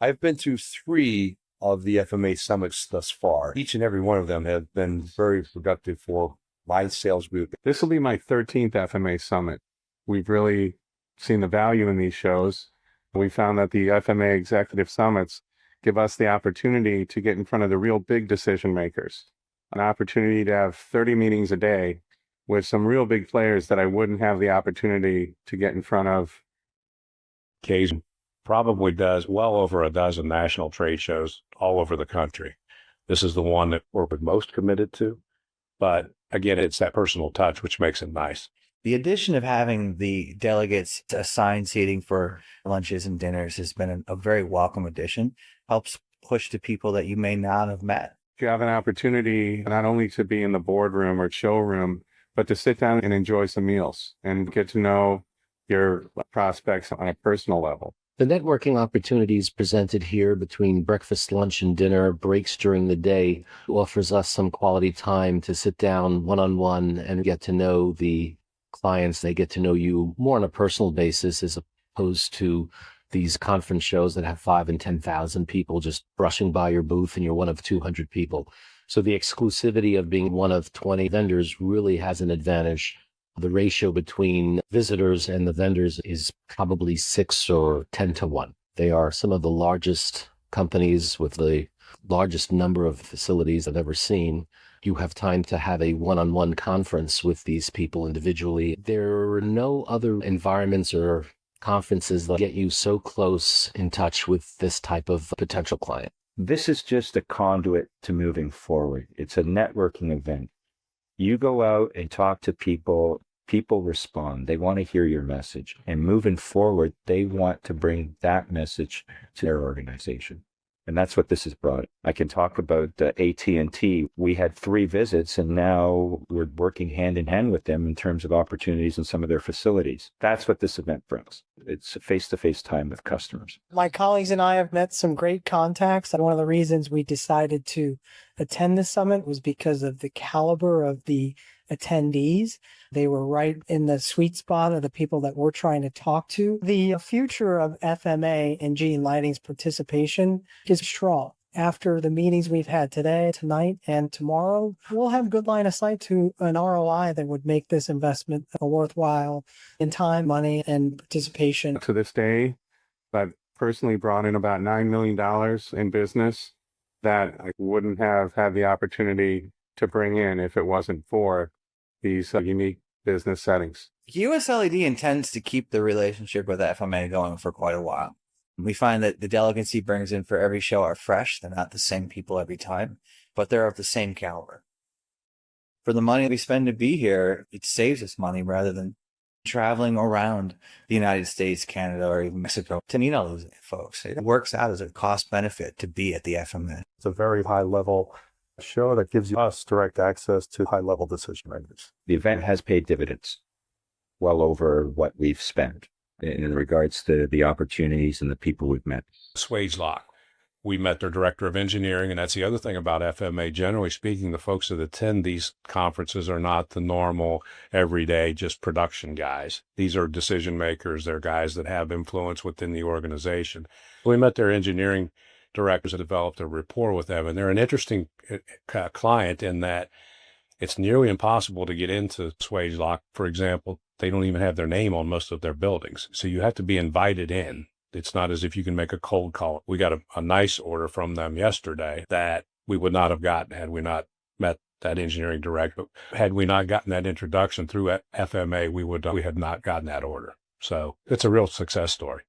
I've been to 3 of the FMA summits thus far. Each and every one of them have been very productive for my sales group. This will be my 13th FMA summit. We've really seen the value in these shows. We found that the FMA executive summits give us the opportunity to get in front of the real big decision makers, an opportunity to have 30 meetings a day with some real big players that I wouldn't have the opportunity to get in front of. Occasion probably does well over a dozen national trade shows all over the country. This is the one that we're most committed to. But again, it's that personal touch, which makes it nice. The addition of having the delegates assigned seating for lunches and dinners has been a very welcome addition. Helps push to people that you may not have met. You have an opportunity not only to be in the boardroom or showroom, but to sit down and enjoy some meals and get to know your prospects on a personal level. The networking opportunities presented here between breakfast, lunch, and dinner, breaks during the day, offers us some quality time to sit down one-on-one and get to know the clients. They get to know you more on a personal basis as opposed to these conference shows that have 5,000 and 10,000 people just brushing by your booth and you're one of 200 people. So the exclusivity of being one of 20 vendors really has an advantage. The ratio between visitors and the vendors is probably 6 or 10 to 1. They are some of the largest companies with the largest number of facilities I've ever seen. You have time to have a one-on-one conference with these people individually. There are no other environments or conferences that get you so close in touch with this type of potential client. This is just a conduit to moving forward. It's a networking event. You go out and talk to people, people respond. They want to hear your message. And moving forward, they want to bring that message to their organization. And that's what this has brought. I can talk about AT&T. We had 3 visits, and now we're working hand in hand with them in terms of opportunities in some of their facilities. That's what this event brings. It's a face-to-face time with customers. My colleagues and I have met some great contacts. And one of the reasons we decided to attend this summit was because of the caliber of the attendees. They were right in the sweet spot of the people that we're trying to talk to. The future of FMA and GE Lighting's participation is strong. After the meetings we've had today, tonight, and tomorrow, we'll have good line of sight to an ROI that would make this investment worthwhile in time, money, and participation. To this day, I've personally brought in about $9 million in business that I wouldn't have had the opportunity to bring in if it wasn't for these unique business settings. US LED intends to keep the relationship with FMA going for quite a while. We find that the delegates he brings in for every show are fresh. They're not the same people every time, but they're of the same caliber. For the money we spend to be here, it saves us money rather than traveling around the United States, Canada, or even Mexico to meet all those folks. It works out as a cost benefit to be at the FMA. It's a very high level show that gives us direct access to high level decision makers. The event has paid dividends well over what we've spent in regards to the opportunities and the people we've met. Swagelok. We met their director of engineering, and that's the other thing about FMA. Generally speaking, the folks that attend these conferences are not the normal, everyday, just production guys. These are decision makers. They're guys that have influence within the organization. We met their engineering directors and developed a rapport with them, and they're an interesting client in that it's nearly impossible to get into Swagelok. For example, they don't even have their name on most of their buildings, so you have to be invited in. It's not as if you can make a cold call. We got a nice order from them yesterday that we would not have gotten had we not met that engineering director. Had we not gotten that introduction through FMA, we had not gotten that order. So it's a real success story.